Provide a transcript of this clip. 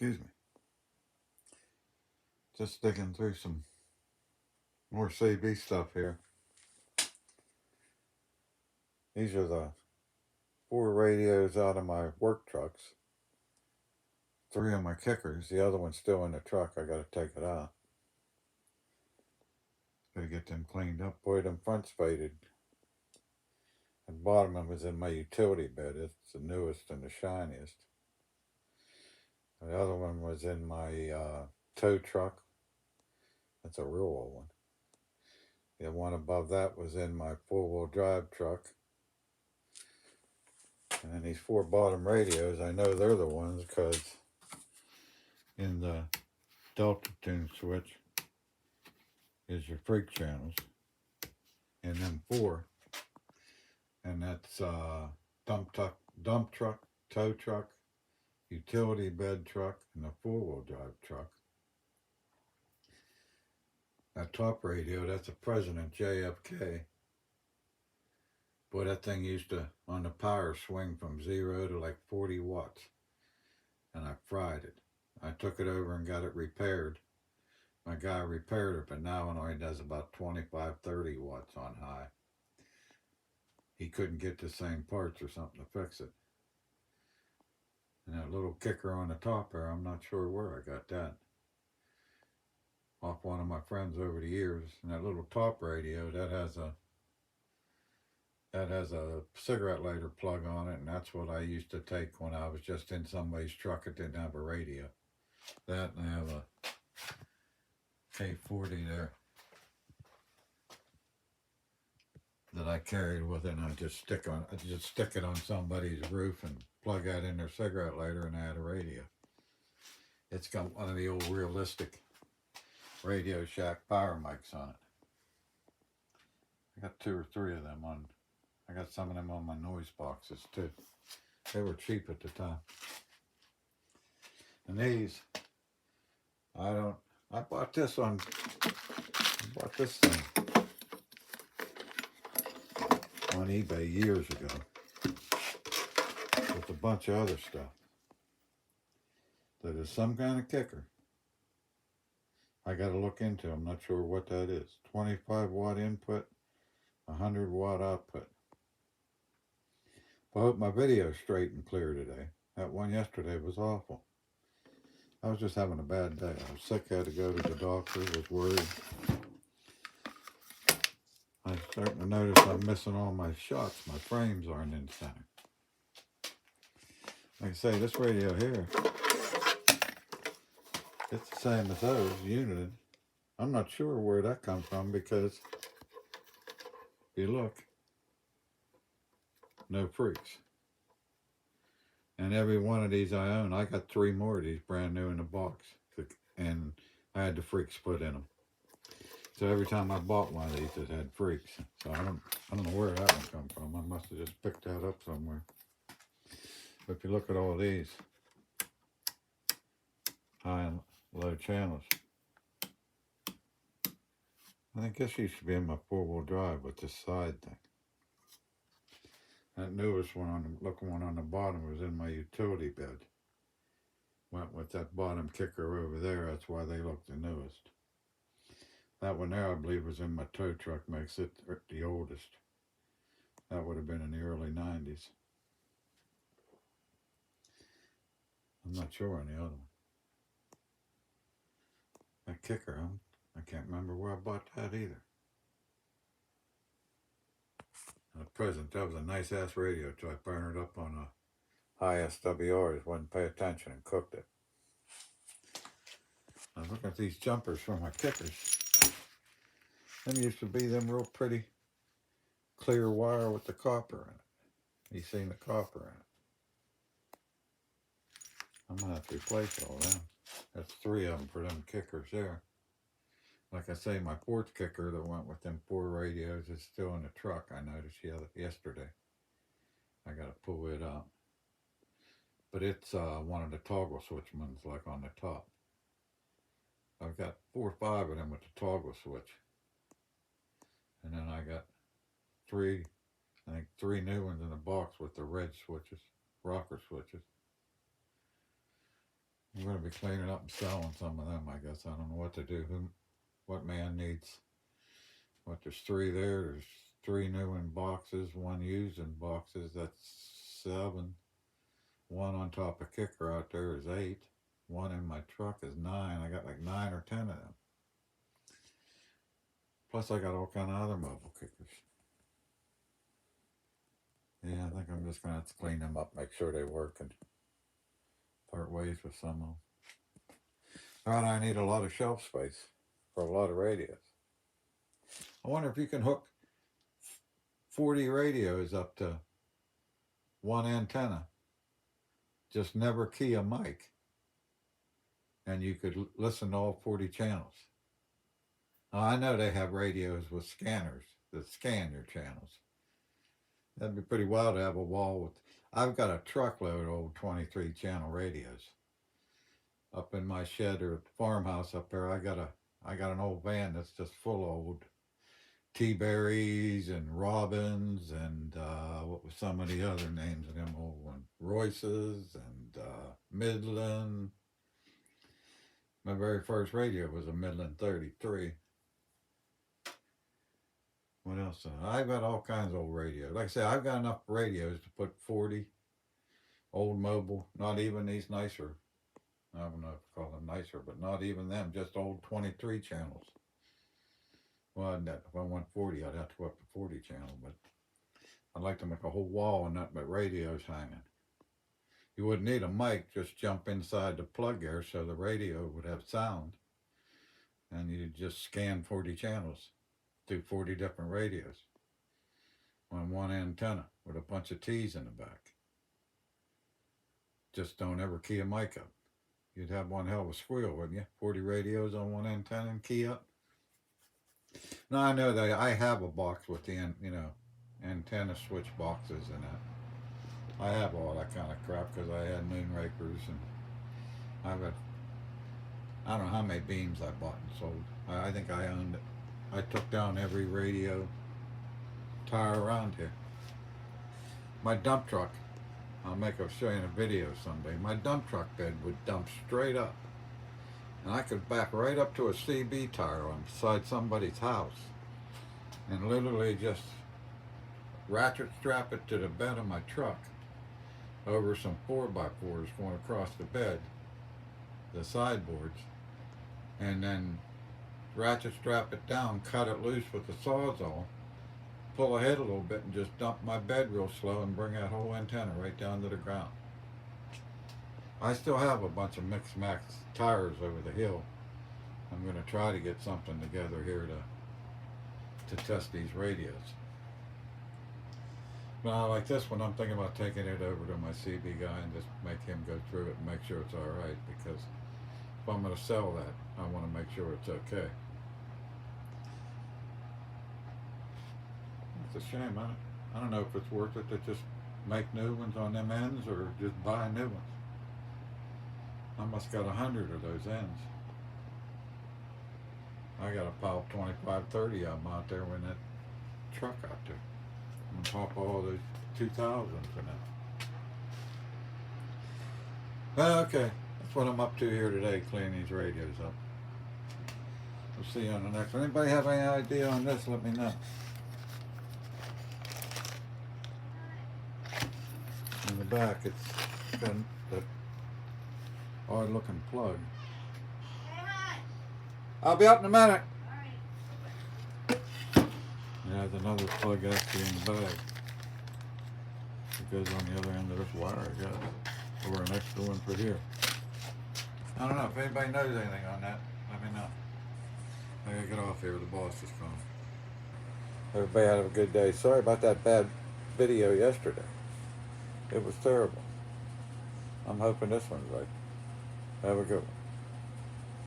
Excuse me. Just digging through some more CB stuff here. These are the 4 radios out of my work trucks. 3 of my kickers. The other one's still in the truck. I gotta take it out. Gotta get them cleaned up. Boy, them fronts faded. The bottom of them is in my utility bed. It's the newest and the shiniest. The other one was in my tow truck. That's a real old one. The one above that was in my 4-wheel drive truck. And then these 4 bottom radios, I know they're the ones because in the Delta tune switch is your freak channels. And then 4. And that's dump truck, tow truck, utility bed truck, and a 4-wheel drive truck. That top radio, that's a President JFK. Boy, that thing used to, on the power, swing from 0 to like 40 watts. And I fried it. I took it over and got it repaired. My guy repaired it, but now it only does about 25, 30 watts on high. He couldn't get the same parts or something to fix it. And that little kicker on the top there, I'm not sure where I got that. Off one of my friends over the years. And that little top radio, that has a cigarette lighter plug on it, and that's what I used to take when I was just in somebody's truck that didn't have a radio. That, and I have a K40 there that I carried with it, and I just stick it on somebody's roof and plug that in their cigarette lighter, and I had a radio. It's got one of the old realistic Radio Shack power mics on it. I got 2 or 3 of them on. I got some of them on my noise boxes too. They were cheap at the time. And these, I bought this thing on eBay years ago with a bunch of other stuff. That is some kind of kicker. I got to look into. I'm not sure what that is. 25 watt input, 100 watt output. I hope my video's straight and clear today. That one yesterday was awful. I was just having a bad day. I was sick, had to go to the doctor, was worried. I'm starting to notice I'm missing all my shots. My frames aren't in center. Like I say, this radio here, it's the same as those, Uniden. I'm not sure where that comes from because if you look, no freaks. And every one of these I own, I got 3 more of these brand new in the box. And I had the freaks put in them. So every time I bought one of these, it had freaks. So I don't know where that one come from. I must have just picked that up somewhere. But if you look at all these high and low channels, I think this used to be in my 4-wheel drive with this side thing. That newest one on the bottom was in my utility bed. Went with that bottom kicker over there. That's why they look the newest. That one there, I believe, was in my tow truck. Makes it the oldest. That would have been in the early 90s. I'm not sure on the other one. That kicker, I can't remember where I bought that either. At present, that was a nice ass radio till I burned it up on a high SWRs, wouldn't pay attention and cooked it. I was looking at these jumpers for my kickers. Them used to be them real pretty clear wire with the copper in it. You seen the copper in it. I'm gonna have to replace all them. That's 3 of them for them kickers there. Like I say, my porch kicker that went with them 4 radios is still in the truck. I noticed yesterday. I got to pull it out. But it's one of the toggle switch ones, like on the top. I've got 4 or 5 of them with the toggle switch. And then I got 3 new ones in the box with the red switches, rocker switches. I'm going to be cleaning up and selling some of them, I guess. I don't know what to do. What man needs. What, there's 3 there. There's 3 new in boxes, 1 used in boxes. That's 7. 1 on top of kicker out there is 8. 1 in my truck is 9. I got like 9 or 10 of them. Plus I got all kind of other mobile kickers. Yeah, I think I'm just going to have to clean them up, make sure they work, and part ways with some of them. And I need a lot of shelf space for a lot of radios. I wonder if you can hook 40 radios up to 1 antenna. Just never key a mic. And you could listen to all 40 channels. Now, I know they have radios with scanners that scan your channels. That'd be pretty wild to have a wall with... I've got a truckload of old 23 channel radios. Up in my shed or at the farmhouse up there, I got an old van that's just full of old T-Berries and Robins and what was some of the other names of them old ones? Royces and Midland. My very first radio was a Midland 33. What else? I've got all kinds of old radios. Like I said, I've got enough radios to put 40 old mobile, not even these nicer. I don't know if I call them nicer, but not even them, just old 23 channels. Well, if I want 40, I'd have to go up to 40 channel, but I'd like to make a whole wall and nothing but radios hanging. You wouldn't need a mic, just jump inside the plug there so the radio would have sound. And you'd just scan 40 channels through 40 different radios on 1 antenna with a bunch of T's in the back. Just don't ever key a mic up. You'd have one hell of a squeal, wouldn't you? 40 radios on 1 antenna and key up. Now I know that I have a box with the, antenna switch boxes in it. I have all that kind of crap because I had Moonrakers and I don't know how many beams I bought and sold. I think I owned it. I took down every radio tire around here. My dump truck, I'll show you in a video someday. My dump truck bed would dump straight up. And I could back right up to a CB tire on beside somebody's house and literally just ratchet strap it to the bed of my truck over some 4x4s going across the bed, the sideboards, and then ratchet strap it down, cut it loose with the Sawzall, pull ahead a little bit and just dump my bed real slow and bring that whole antenna right down to the ground. I still have a bunch of mixed max tires over the hill. I'm going to try to get something together here to test these radios. Now, like this one, I'm thinking about taking it over to my CB guy and just make him go through it and make sure it's all right, because if I'm going to sell that, I want to make sure it's okay. It's a shame. I don't know if it's worth it to just make new ones on them ends or just buy new ones. I must got 100 of those ends. I got a pile of 25, 30 of them out there in that truck out there. On top of all those 2000s in it. Okay, that's what I'm up to here today, cleaning these radios up. We'll see you on the next one. Anybody have any idea on this, let me know. In the back, it's got that odd looking plug. I'll be up in a minute. There's another plug actually in the bag. It goes on the other end of this wire, I guess. Or an extra one for here. I don't know. If anybody knows anything on that, let me know. I gotta get off here. The boss is calling. Everybody have a good day. Sorry about that bad video yesterday. It was terrible. I'm hoping this one's right. Have a good one.